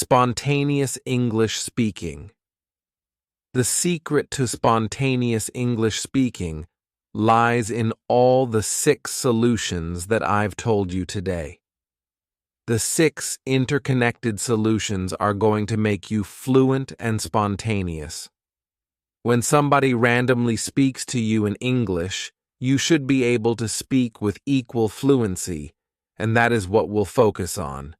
Spontaneous English speaking. The secret to spontaneous English speaking lies in all the 6 solutions that I've told you today. The 6 interconnected solutions are going to make you fluent and spontaneous. When somebody randomly speaks to you in English, you should be able to speak with equal fluency, and that is what we'll focus on.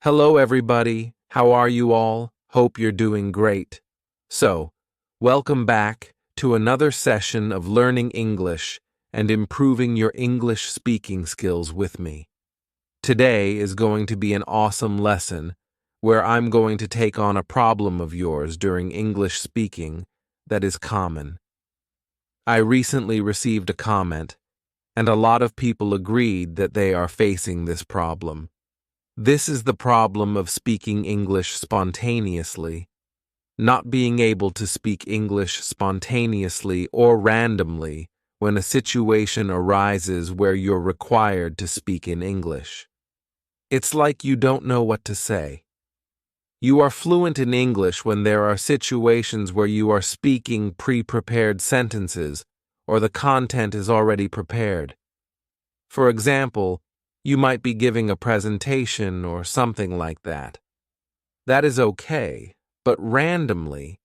Hello, everybody. How are you all? Hope you're doing great. So, welcome back to another session of learning English and improving your English speaking skills with me. Today is going to be an awesome lesson where I'm going to take on a problem of yours during English speaking that is common. I recently received a comment, and a lot of people agreed that they are facing this problem. This is the problem of speaking English spontaneously, not being able to speak English spontaneously or randomly when a situation arises where you're required to speak in English. It's like you don't know what to say. You are fluent in English when there are situations where you are speaking pre-prepared sentences or the content is already prepared. For example, you might be giving a presentation or something like that. That is okay, but randomly,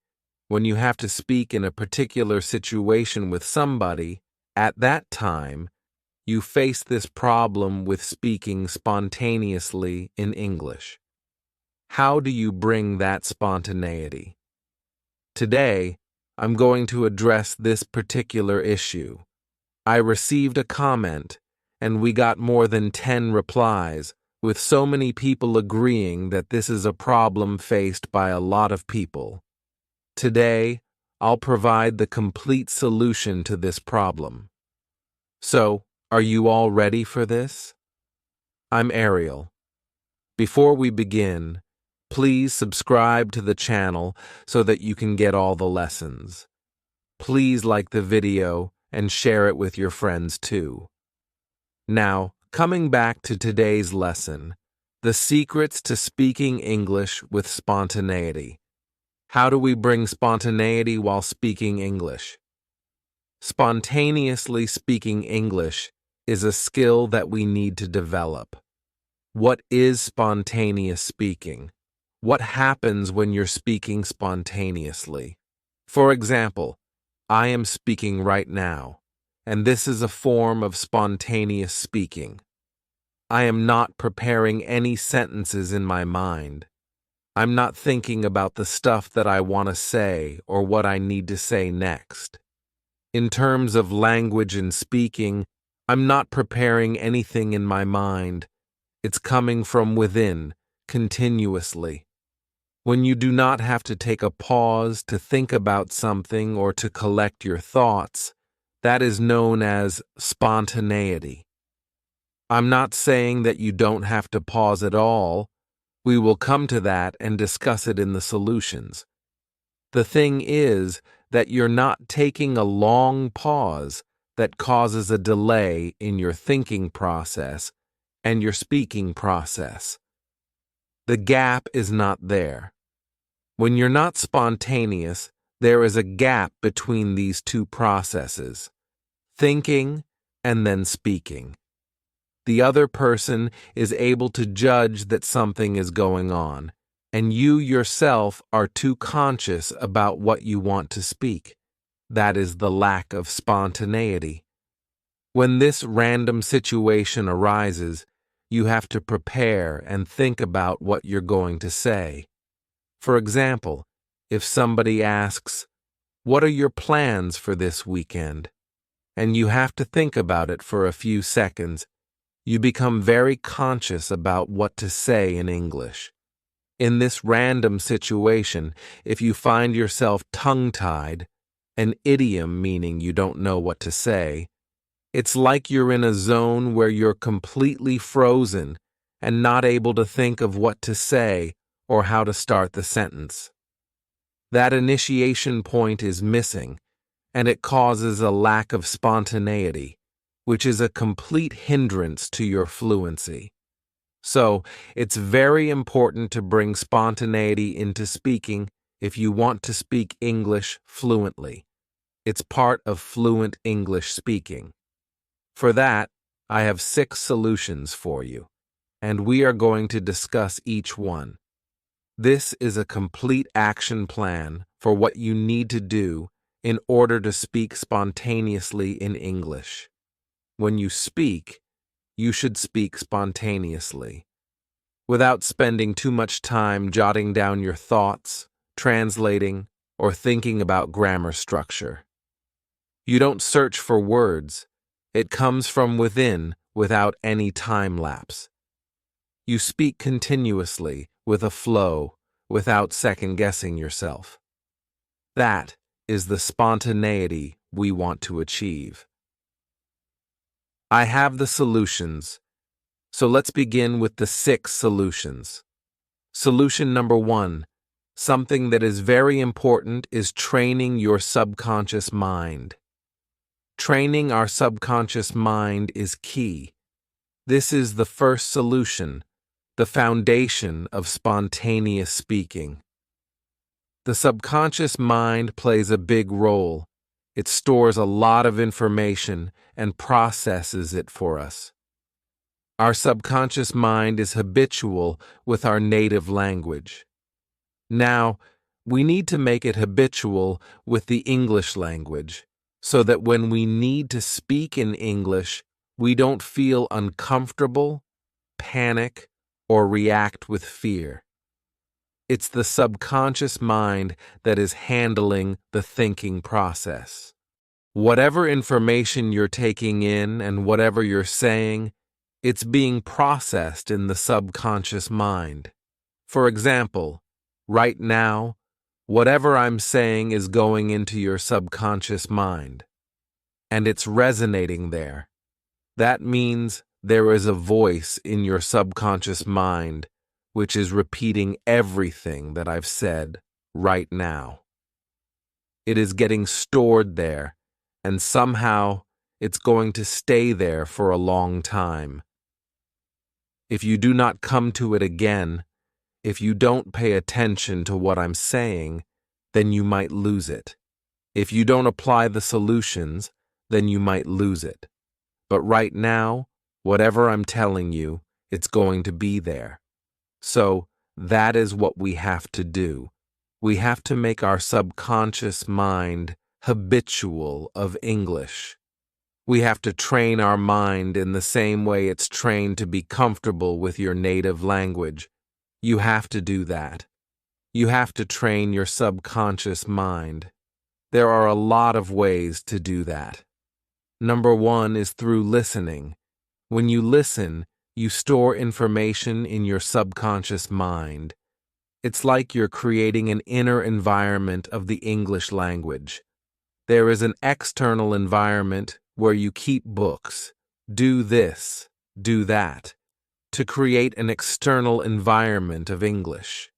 when you have to speak in a particular situation with somebody, at that time, you face this problem with speaking spontaneously in English. How do you bring that spontaneity? Today, I'm going to address this particular issue. I received a comment, and we got more than 10 replies, with so many people agreeing that this is a problem faced by a lot of people. Today, I'll provide the complete solution to this problem. So, are you all ready for this? I'm Ariel. Before we begin, please subscribe to the channel so that you can get all the lessons. Please like the video and share it with your friends too. Now, coming back to today's lesson, the secrets to speaking English with spontaneity. How do we bring spontaneity while speaking English? Spontaneously speaking English is a skill that we need to develop. What is spontaneous speaking? What happens when you're speaking spontaneously? For example, I am speaking right now, and this is a form of spontaneous speaking. I am not preparing any sentences in my mind. I'm not thinking about the stuff that I want to say or what I need to say next. In terms of language and speaking, I'm not preparing anything in my mind. It's coming from within, continuously. When you do not have to take a pause to think about something or to collect your thoughts, that is known as spontaneity. I'm not saying that you don't have to pause at all. We will come to that and discuss it in the solutions. The thing is that you're not taking a long pause that causes a delay in your thinking process and your speaking process. The gap is not there. When you're not spontaneous, there is a gap between these two processes, thinking and then speaking. The other person is able to judge that something is going on, and you yourself are too conscious about what you want to speak. That is the lack of spontaneity. When this random situation arises, you have to prepare and think about what you're going to say. For example, if somebody asks, "What are your plans for this weekend?" and you have to think about it for a few seconds, you become very conscious about what to say in English. In this random situation, if you find yourself tongue-tied, an idiom meaning you don't know what to say, it's like you're in a zone where you're completely frozen and not able to think of what to say or how to start the sentence. That initiation point is missing, and it causes a lack of spontaneity, which is a complete hindrance to your fluency. So, it's very important to bring spontaneity into speaking if you want to speak English fluently. It's part of fluent English speaking. For that, I have 6 solutions for you, and we are going to discuss each one. This is a complete action plan for what you need to do in order to speak spontaneously in English. When you speak, you should speak spontaneously, without spending too much time jotting down your thoughts, translating, or thinking about grammar structure. You don't search for words. It comes from within without any time lapse. You speak continuously with a flow without second-guessing yourself. That is the spontaneity we want to achieve. I have the solutions, so let's begin with the 6 solutions. Solution number 1, something that is very important, is training your subconscious mind. Training our subconscious mind is key. This is the first solution, the foundation of spontaneous speaking. The subconscious mind plays a big role. It stores a lot of information and processes it for us. Our subconscious mind is habitual with our native language. Now, we need to make it habitual with the English language, so that when we need to speak in English, we don't feel uncomfortable, panic, or react with fear. It's the subconscious mind that is handling the thinking process. Whatever information you're taking in and whatever you're saying, it's being processed in the subconscious mind. For example, right now, whatever I'm saying is going into your subconscious mind, and it's resonating there. That means there is a voice in your subconscious mind which is repeating everything that I've said right now. It is getting stored there, and somehow it's going to stay there for a long time. If you do not come to it again, if you don't pay attention to what I'm saying, then you might lose it. If you don't apply the solutions, then you might lose it. But right now, whatever I'm telling you, it's going to be there. So that is what we have to do. We have to make our subconscious mind habitual of English. We have to train our mind in the same way it's trained to be comfortable with your native language. You have to do that. You have to train your subconscious mind. There are a lot of ways to do that. Number 1 is through listening. When you listen, you store information in your subconscious mind. It's like you're creating an inner environment of the English language. There is an external environment where you keep books, do this, do that, to create an external environment of English.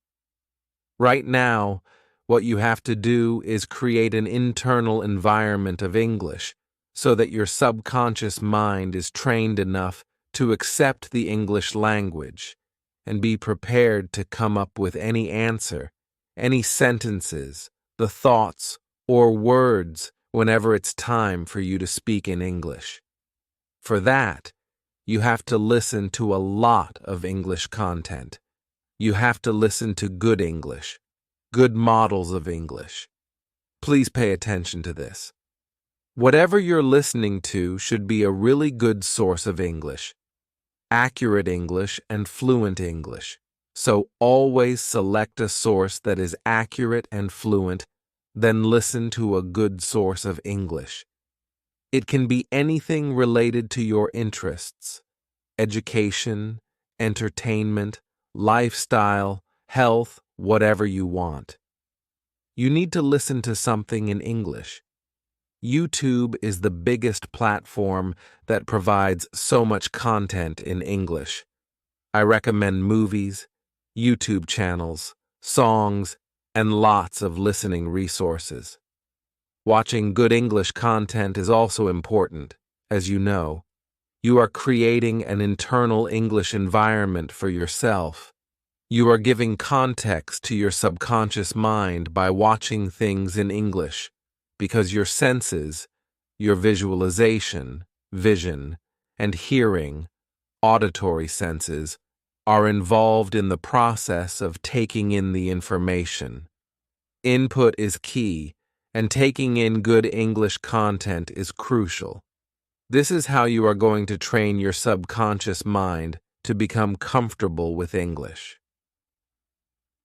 Right now, what you have to do is create an internal environment of English so that your subconscious mind is trained enough to accept the English language and be prepared to come up with any answer, any sentences, the thoughts, or words whenever it's time for you to speak in English. For that, you have to listen to a lot of English content. You have to listen to good English, good models of English. Please pay attention to this. Whatever you're listening to should be a really good source of English, accurate English and fluent English. So always select a source that is accurate and fluent, then listen to a good source of English. It can be anything related to your interests: education, entertainment, lifestyle, health, whatever you want. You need to listen to something in English. YouTube is the biggest platform that provides so much content in English. I recommend movies, YouTube channels, songs, and lots of listening resources. Watching good English content is also important, as you know. You are creating an internal English environment for yourself. You are giving context to your subconscious mind by watching things in English, because your senses, your visualization, vision, and hearing, auditory senses, are involved in the process of taking in the information. Input is key, and taking in good English content is crucial. This is how you are going to train your subconscious mind to become comfortable with English.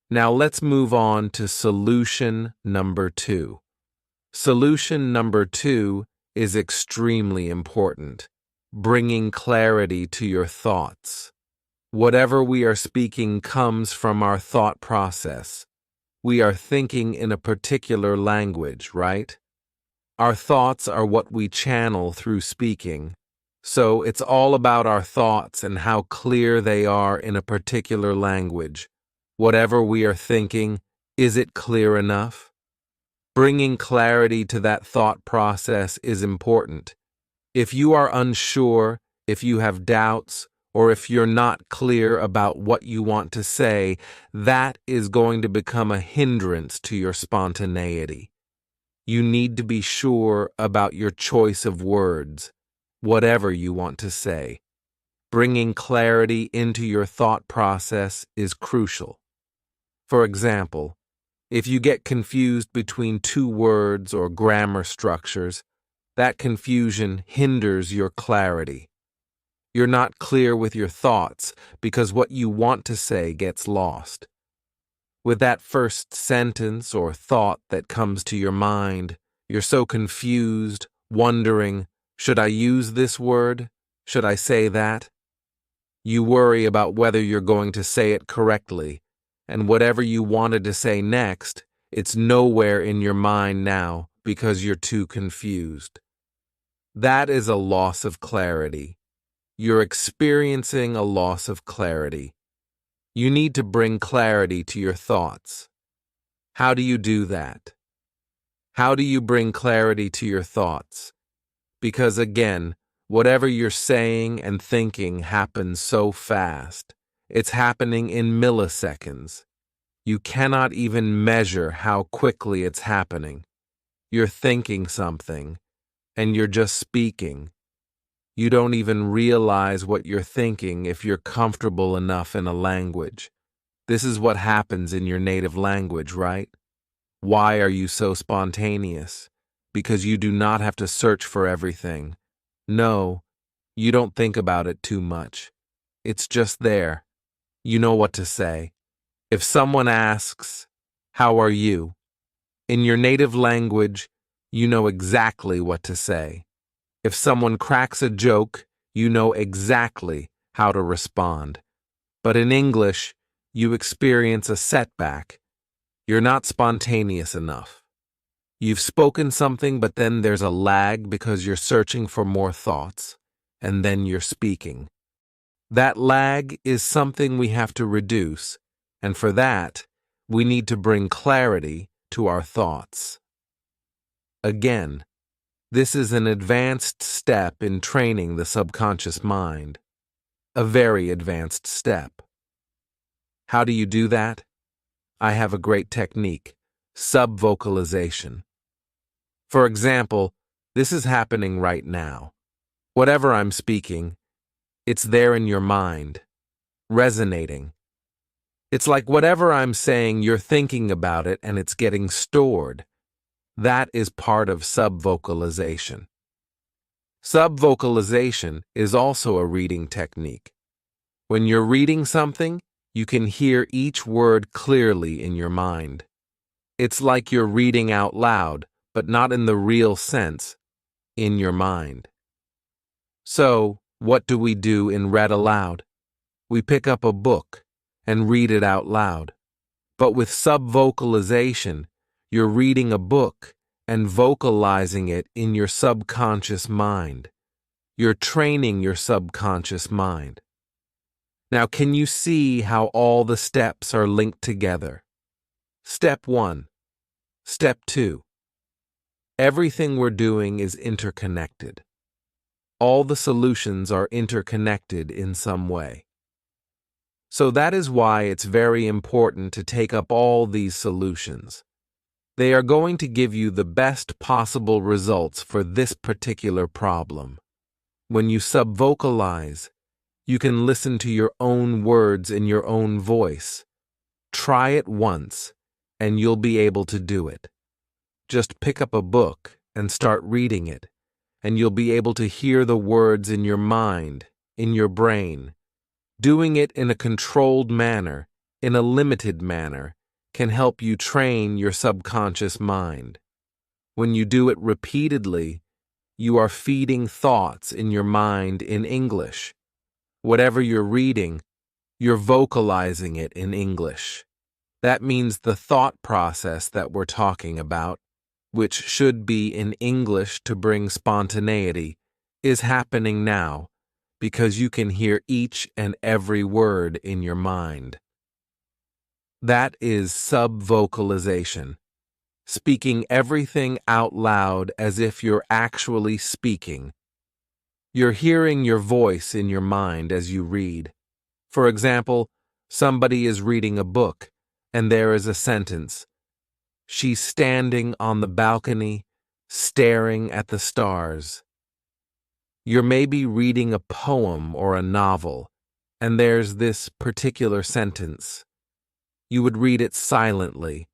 Now let's move on to solution number 2. Solution number 2 is extremely important, bringing clarity to your thoughts. Whatever we are speaking comes from our thought process. We are thinking in a particular language, right? Our thoughts are what we channel through speaking, so it's all about our thoughts and how clear they are in a particular language. Whatever we are thinking, is it clear enough? Bringing clarity to that thought process is important. If you are unsure, if you have doubts, or if you're not clear about what you want to say, that is going to become a hindrance to your spontaneity. You need to be sure about your choice of words, whatever you want to say. Bringing clarity into your thought process is crucial. For example, if you get confused between two words or grammar structures, that confusion hinders your clarity. You're not clear with your thoughts because what you want to say gets lost. With that first sentence or thought that comes to your mind, you're so confused, wondering, should I use this word? Should I say that? You worry about whether you're going to say it correctly, and whatever you wanted to say next, it's nowhere in your mind now because you're too confused. That is a loss of clarity. You're experiencing a loss of clarity. You need to bring clarity to your thoughts. How do you do that? How do you bring clarity to your thoughts? Because again, whatever you're saying and thinking happens so fast. It's happening in milliseconds. You cannot even measure how quickly it's happening. You're thinking something, and you're just speaking. You don't even realize what you're thinking if you're comfortable enough in a language. This is what happens in your native language, right? Why are you so spontaneous? Because you do not have to search for everything. No, you don't think about it too much. It's just there. You know what to say. If someone asks, "How are you?" in your native language, you know exactly what to say. If someone cracks a joke, you know exactly how to respond. But in English, you experience a setback. You're not spontaneous enough. You've spoken something, but then there's a lag because you're searching for more thoughts, and then you're speaking. That lag is something we have to reduce, and for that, we need to bring clarity to our thoughts. Again, this is an advanced step in training the subconscious mind. A very advanced step. How do you do that? I have a great technique, subvocalization. For example, this is happening right now. Whatever I'm speaking, it's there in your mind, resonating. It's like whatever I'm saying, you're thinking about it and it's getting stored. That is part of subvocalization. Subvocalization is also a reading technique. When you're reading something, you can hear each word clearly in your mind. It's like you're reading out loud, but not in the real sense, in your mind. So, what do we do in read aloud? We pick up a book and read it out loud. But with subvocalization, you're reading a book and vocalizing it in your subconscious mind. You're training your subconscious mind. Now, can you see how all the steps are linked together? Step 1. Step 2. Everything we're doing is interconnected. all the solutions are interconnected in some way. So that is why it's very important to take up all these solutions. They are going to give you the best possible results for this particular problem. When you subvocalize, you can listen to your own words in your own voice. Try it once, and you'll be able to do it. Just pick up a book and start reading it, and you'll be able to hear the words in your mind, in your brain. Doing it in a controlled manner, in a limited manner, can help you train your subconscious mind. When you do it repeatedly, you are feeding thoughts in your mind in English. Whatever you're reading, you're vocalizing it in English. That means the thought process that we're talking about, which should be in English to bring spontaneity, is happening now because you can hear each and every word in your mind. That is subvocalization, speaking everything out loud as if you're actually speaking. You're hearing your voice in your mind as you read. For example, somebody is reading a book, and there is a sentence. She's standing on the balcony, staring at the stars. You're maybe reading a poem or a novel, and there's this particular sentence. You would read it silently,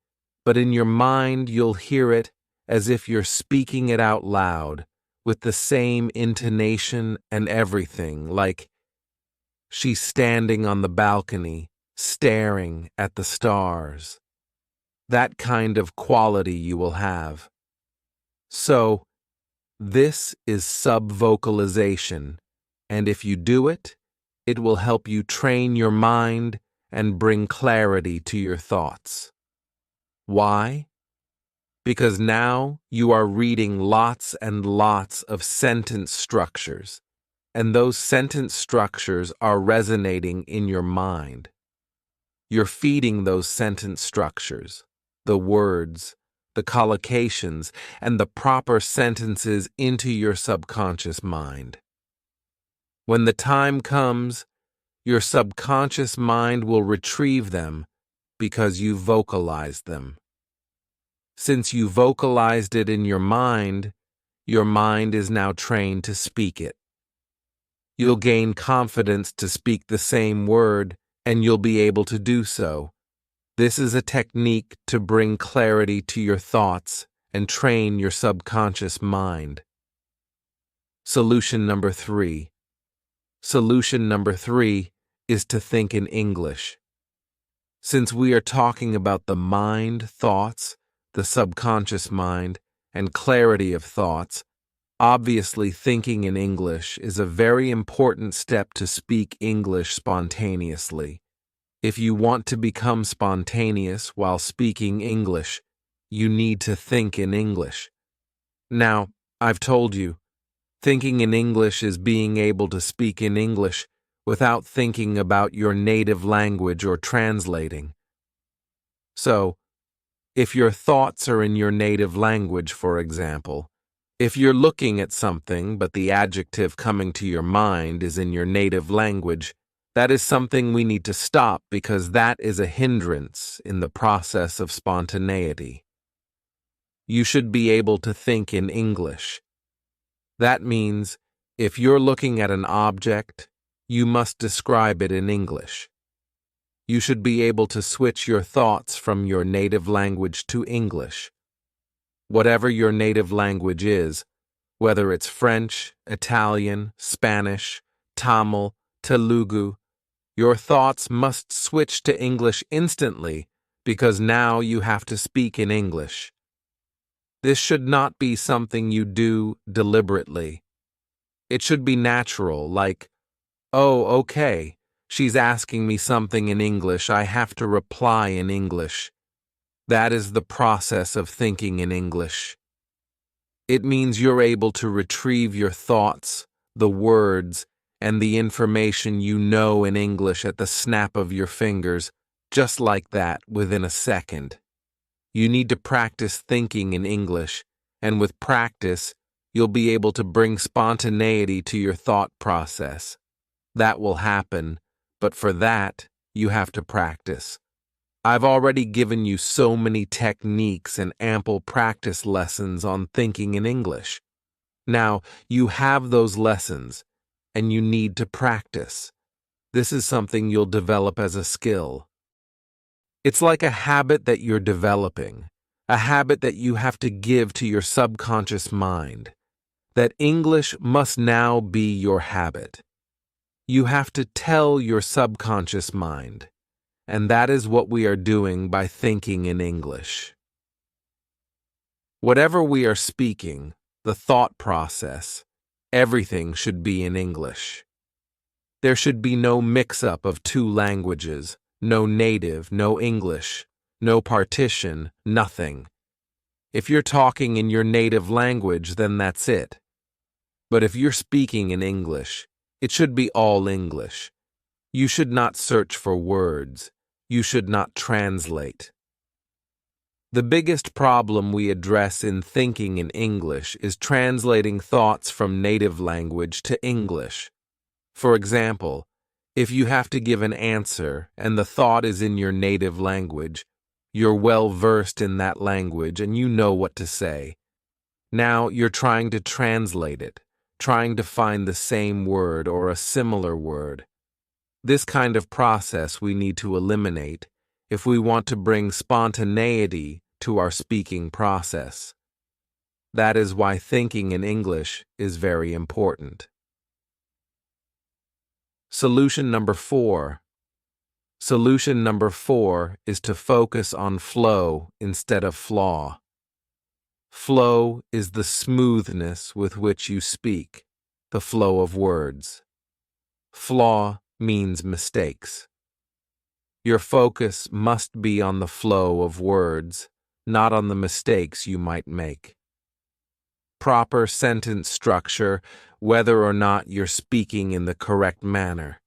but in your mind you'll hear it as if you're speaking it out loud, with the same intonation and everything, like, she's standing on the balcony, staring at the stars. That kind of quality you will have. So, this is subvocalization, and if you do it, it will help you train your mind and bring clarity to your thoughts. Why? Because now you are reading lots and lots of sentence structures, and those sentence structures are resonating in your mind. You're feeding those sentence structures, the words, the collocations, and the proper sentences into your subconscious mind. When the time comes, your subconscious mind will retrieve them because you vocalized them. Since you vocalized it in your mind is now trained to speak it. You'll gain confidence to speak the same word, and you'll be able to do so. This is a technique to bring clarity to your thoughts and train your subconscious mind. Solution number 3. Solution number 3 is to think in English. Since we are talking about the mind, thoughts, the subconscious mind, and clarity of thoughts, obviously thinking in English is a very important step to speak English spontaneously. If you want to become spontaneous while speaking English, you need to think in English. Now, I've told you, thinking in English is being able to speak in English without thinking about your native language or translating. So, if your thoughts are in your native language, for example, if you're looking at something but the adjective coming to your mind is in your native language, that is something we need to stop because that is a hindrance in the process of spontaneity. You should be able to think in English. That means if you're looking at an object, you must describe it in English. You should be able to switch your thoughts from your native language to English. Whatever your native language is, whether it's French, Italian, Spanish, Tamil, Telugu, your thoughts must switch to English instantly because now you have to speak in English. This should not be something you do deliberately. It should be natural, like, oh, okay, she's asking me something in English, I have to reply in English. That is the process of thinking in English. It means you're able to retrieve your thoughts, the words, and the information you know in English at the snap of your fingers, just like that, within a second. You need to practice thinking in English, and with practice, you'll be able to bring spontaneity to your thought process. That will happen, but for that, you have to practice. I've already given you so many techniques and ample practice lessons on thinking in English. Now, you have those lessons, and you need to practice. This is something you'll develop as a skill. It's like a habit that you're developing, a habit that you have to give to your subconscious mind. That English must now be your habit. You have to tell your subconscious mind, and that is what we are doing by thinking in English. Whatever we are speaking, the thought process, everything should be in English. There should be no mix-up of two languages, no native, no English, no partition, nothing. If you're talking in your native language, then that's it. But if you're speaking in English, it should be all English. You should not search for words. You should not translate. The biggest problem we address in thinking in English is translating thoughts from native language to English. For example, if you have to give an answer and the thought is in your native language, you're well versed in that language and you know what to say. Now you're trying to translate it, trying to find the same word or a similar word. This kind of process we need to eliminate if we want to bring spontaneity to our speaking process. That is why thinking in English is very important. Solution number 4. Solution number 4 is to focus on flow instead of flaw. Flow is the smoothness with which you speak, the flow of words. Flaw means mistakes. Your focus must be on the flow of words, not on the mistakes you might make. Proper sentence structure, whether or not you're speaking in the correct manner.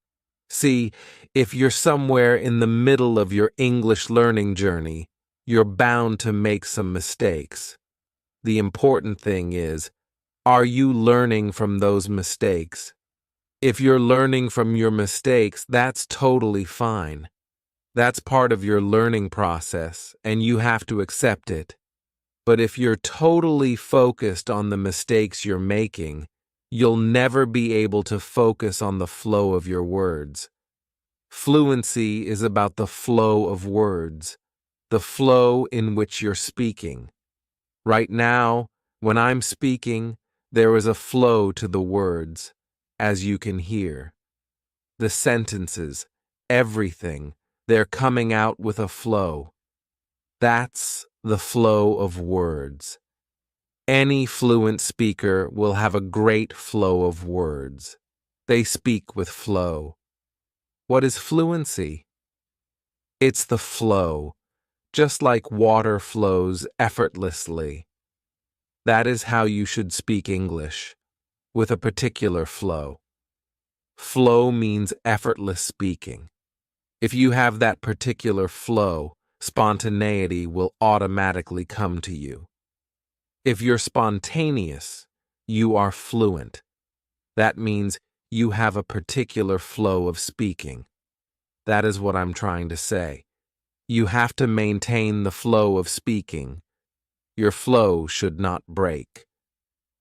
See, if you're somewhere in the middle of your English learning journey, you're bound to make some mistakes. The important thing is, are you learning from those mistakes? If you're learning from your mistakes, that's totally fine. That's part of your learning process, and you have to accept it. But if you're totally focused on the mistakes you're making, you'll never be able to focus on the flow of your words. Fluency is about the flow of words, the flow in which you're speaking. Right now, when I'm speaking, there is a flow to the words, as you can hear. The sentences, everything, they're coming out with a flow. That's the flow of words. Any fluent speaker will have a great flow of words. They speak with flow. What is fluency? It's the flow, just like water flows effortlessly. That is how you should speak English, with a particular flow. Flow means effortless speaking. If you have that particular flow, spontaneity will automatically come to you. If you're spontaneous, you are fluent. That means you have a particular flow of speaking. That is what I'm trying to say. You have to maintain the flow of speaking. Your flow should not break.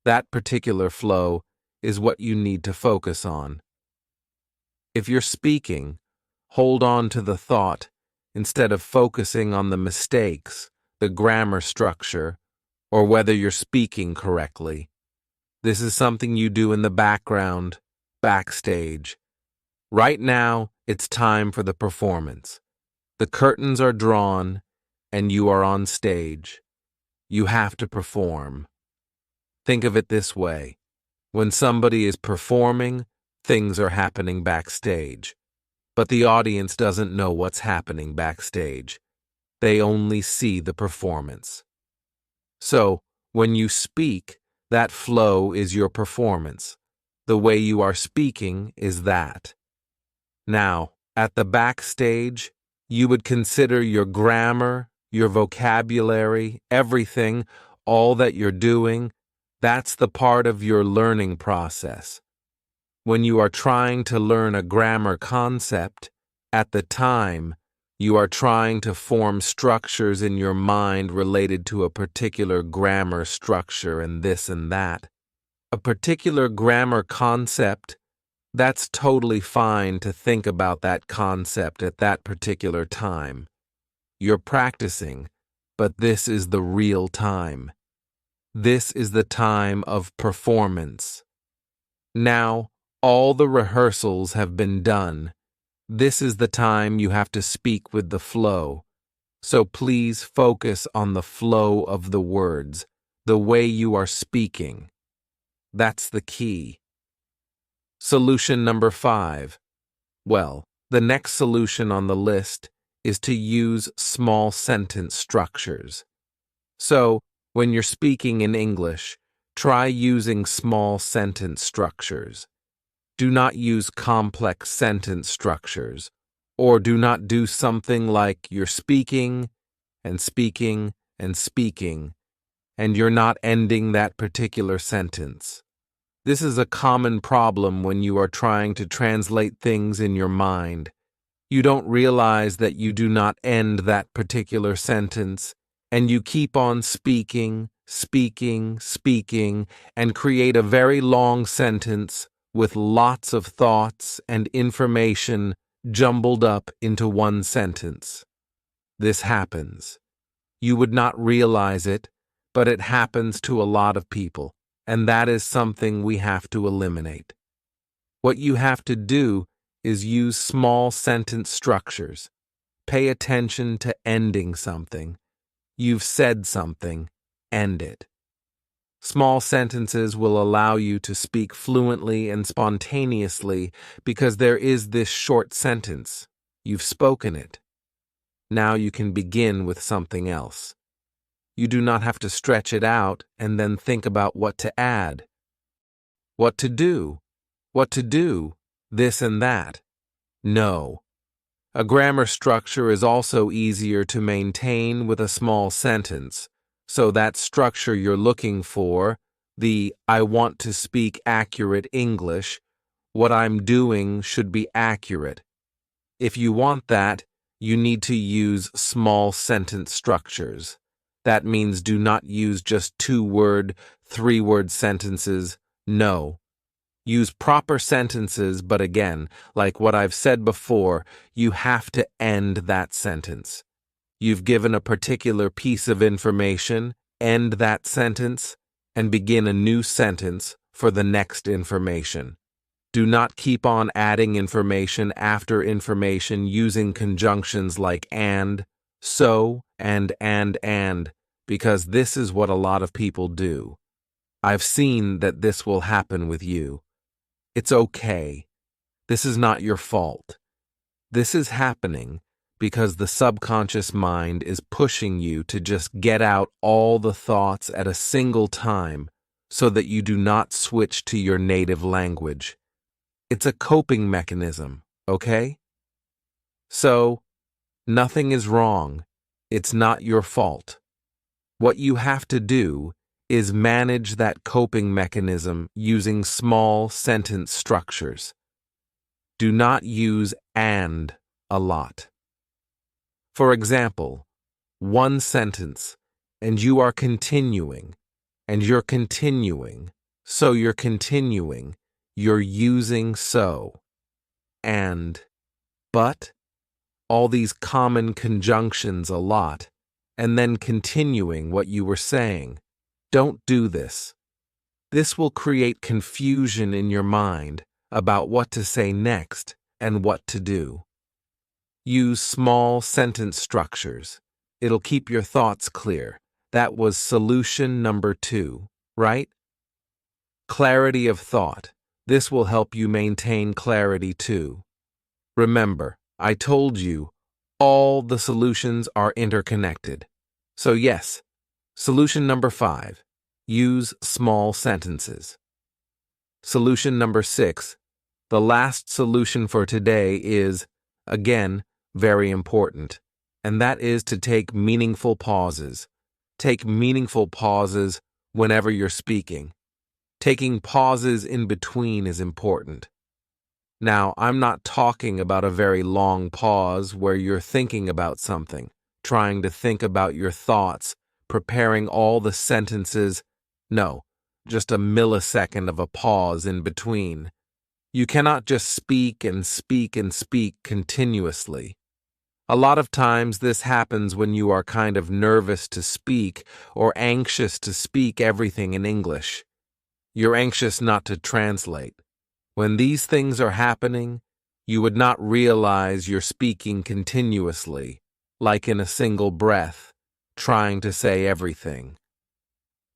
That particular flow is what you need to focus on. If you're speaking, hold on to the thought instead of focusing on the mistakes, the grammar structure, or whether you're speaking correctly. This is something you do in the background, backstage. Right now, it's time for the performance. The curtains are drawn, and you are on stage. You have to perform. Think of it this way. When somebody is performing, things are happening backstage. But the audience doesn't know what's happening backstage. They only see the performance. So, when you speak, that flow is your performance. The way you are speaking is that. Now, at the backstage, you would consider your grammar, your vocabulary, everything, all that you're doing, That's the part of your learning process. When you are trying to learn a grammar concept, at the time, you are trying to form structures in your mind related to a particular grammar structure and this and that. A particular grammar concept, that's totally fine to think about that concept at that particular time. You're practicing, but this is the real time. This is the time of performance. Now, all the rehearsals have been done. This is the time you have to speak with the flow. So please focus on the flow of the words, the way you are speaking. That's the key. Solution number 5. Well, the next solution on the list is to use small sentence structures. So, when you're speaking in English, try using small sentence structures. Do not use complex sentence structures, or do not do something like you're speaking and speaking and speaking, and you're not ending that particular sentence. This is a common problem when you are trying to translate things in your mind. You don't realize that you do not end that particular sentence, and you keep on speaking, and create a very long sentence with lots of thoughts and information jumbled up into one sentence. This happens. You would not realize it, but it happens to a lot of people, and that is something we have to eliminate. What you have to do is use small sentence structures. Pay attention to ending something. You've said something, end it. Small sentences will allow you to speak fluently and spontaneously because there is this short sentence. You've spoken it. Now you can begin with something else. You do not have to stretch it out and then think about what to add. What to do, this and that. No. A grammar structure is also easier to maintain with a small sentence, so that structure you're looking for, the I want to speak accurate English, what I'm doing should be accurate. If you want that, you need to use small sentence structures. That means do not use just 2-word, 3-word sentences. No. Use proper sentences, but again, like what I've said before, you have to end that sentence. You've given a particular piece of information, end that sentence, and begin a new sentence for the next information. Do not keep on adding information after information using conjunctions like and, so, and, because this is what a lot of people do. I've seen that this will happen with you. It's okay. This is not your fault. This is happening because the subconscious mind is pushing you to just get out all the thoughts at a single time so that you do not switch to your native language. It's a coping mechanism, okay? So, nothing is wrong. It's not your fault. What you have to do is manage that coping mechanism using small sentence structures. Do not use and a lot. For example, one sentence, and you are continuing, and you're continuing, so you're continuing, you're using so, and, but, all these common conjunctions a lot, and then continuing what you were saying. Don't do this. This will create confusion in your mind about what to say next and what to do. Use small sentence structures. It'll keep your thoughts clear. That was solution number 2, right? Clarity of thought. This will help you maintain clarity too. Remember, I told you, all the solutions are interconnected. So yes, solution number 5, use small sentences. Solution number 6, the last solution for today is, again, very important, and that is to take meaningful pauses. Take meaningful pauses whenever you're speaking. Taking pauses in between is important. Now, I'm not talking about a very long pause where you're thinking about something, trying to think about your thoughts, preparing all the sentences. No, just a millisecond of a pause in between. You cannot just speak and speak and speak continuously. A lot of times this happens when you are kind of nervous to speak or anxious to speak everything in English. You're anxious not to translate. When these things are happening, you would not realize you're speaking continuously, like in a single breath, trying to say everything.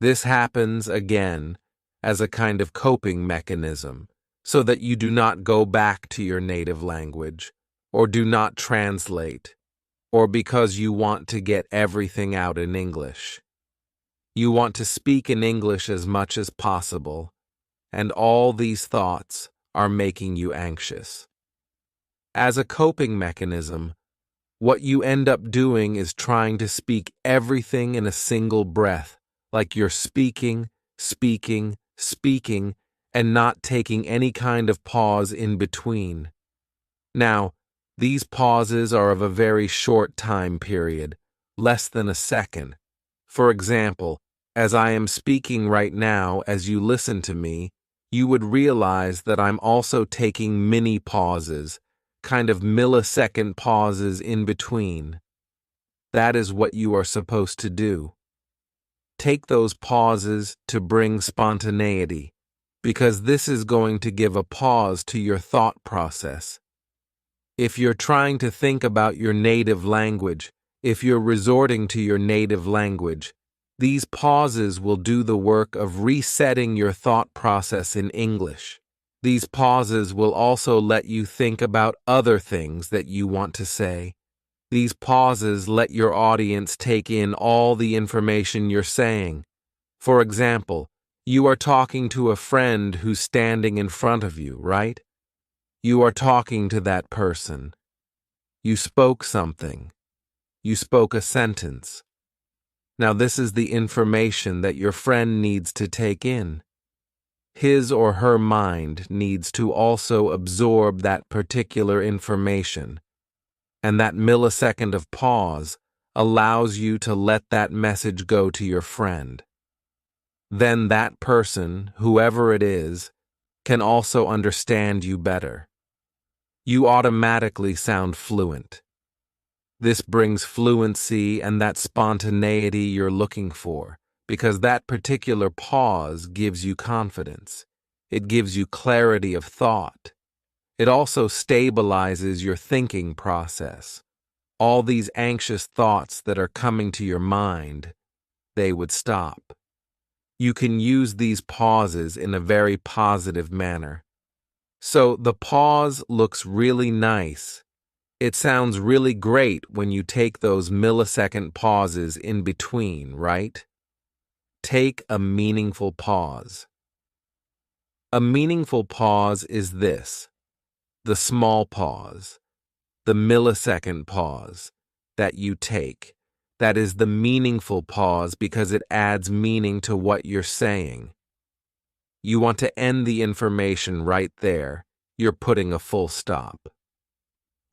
This happens, again, as a kind of coping mechanism, so that you do not go back to your native language, or do not translate, or because you want to get everything out in English. You want to speak in English as much as possible, and all these thoughts are making you anxious. As a coping mechanism, what you end up doing is trying to speak everything in a single breath, like you're speaking, speaking, speaking, and not taking any kind of pause in between. Now, these pauses are of a very short time period, less than a second. For example, as I am speaking right now, as you listen to me, you would realize that I'm also taking mini pauses, kind of millisecond pauses in between. That is what you are supposed to do. Take those pauses to bring spontaneity, because this is going to give a pause to your thought process. If you're trying to think about your native language, if you're resorting to your native language, these pauses will do the work of resetting your thought process in English. These pauses will also let you think about other things that you want to say. These pauses let your audience take in all the information you're saying. For example, you are talking to a friend who's standing in front of you, right? You are talking to that person. You spoke something. You spoke a sentence. Now this is the information that your friend needs to take in. His or her mind needs to also absorb that particular information, and that millisecond of pause allows you to let that message go to your friend. Then that person, whoever it is, can also understand you better. You automatically sound fluent. This brings fluency and that spontaneity you're looking for, because that particular pause gives you confidence. It gives you clarity of thought. It also stabilizes your thinking process. All these anxious thoughts that are coming to your mind, they would stop. You can use these pauses in a very positive manner. So the pause looks really nice. It sounds really great when you take those millisecond pauses in between, right? Take a meaningful pause. A meaningful pause is this: the small pause, the millisecond pause that you take. That is the meaningful pause because it adds meaning to what you're saying. You want to end the information right there. You're putting a full stop.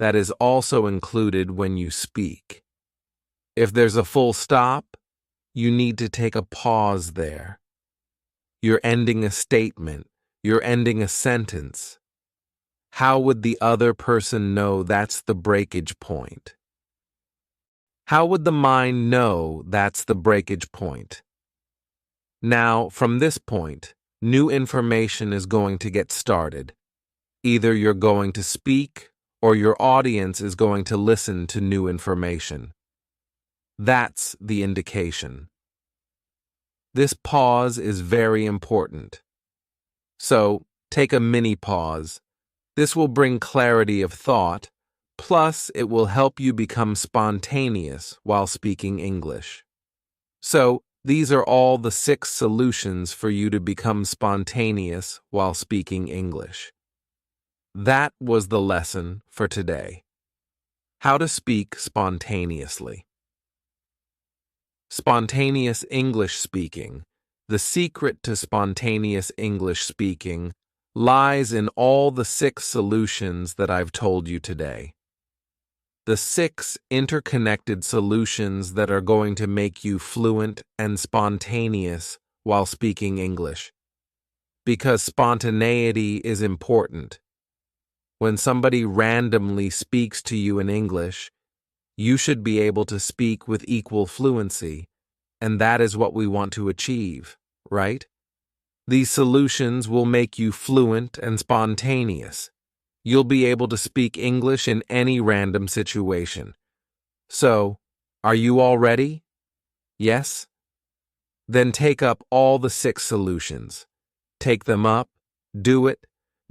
That is also included when you speak. If there's a full stop, you need to take a pause there. You're ending a statement. You're ending a sentence. How would the other person know that's the breakage point? How would the mind know that's the breakage point? Now, from this point, new information is going to get started. Either you're going to speak or your audience is going to listen to new information. That's the indication. This pause is very important. So, take a mini pause. This will bring clarity of thought, plus it will help you become spontaneous while speaking English. So, these are all the 6 solutions for you to become spontaneous while speaking English. That was the lesson for today. How to speak spontaneously. Spontaneous English speaking. The secret to spontaneous English speaking lies in all the 6 solutions that I've told you today. The 6 interconnected solutions that are going to make you fluent and spontaneous while speaking English. Because spontaneity is important. When somebody randomly speaks to you in English, you should be able to speak with equal fluency, and that is what we want to achieve, right? These solutions will make you fluent and spontaneous. You'll be able to speak English in any random situation. So, are you all ready? Yes? Then take up all the 6 solutions. Take them up, do it,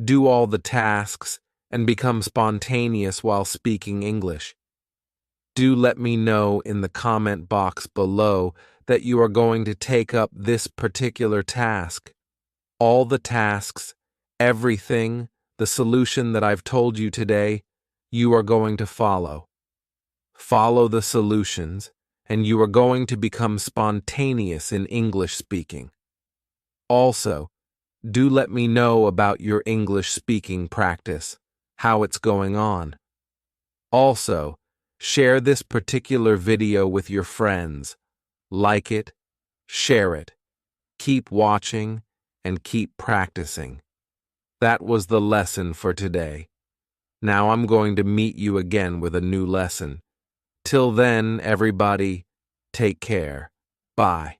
do all the tasks, and become spontaneous while speaking English. Do let me know in the comment box below that you are going to take up this particular task. All the tasks, everything, the solution that I've told you today, you are going to follow. Follow the solutions, and you are going to become spontaneous in English speaking. Also, do let me know about your English speaking practice, how it's going on. Also, share this particular video with your friends. Like it, share it. Keep watching, and keep practicing. That was the lesson for today. Now I'm going to meet you again with a new lesson. Till then, everybody, take care. Bye.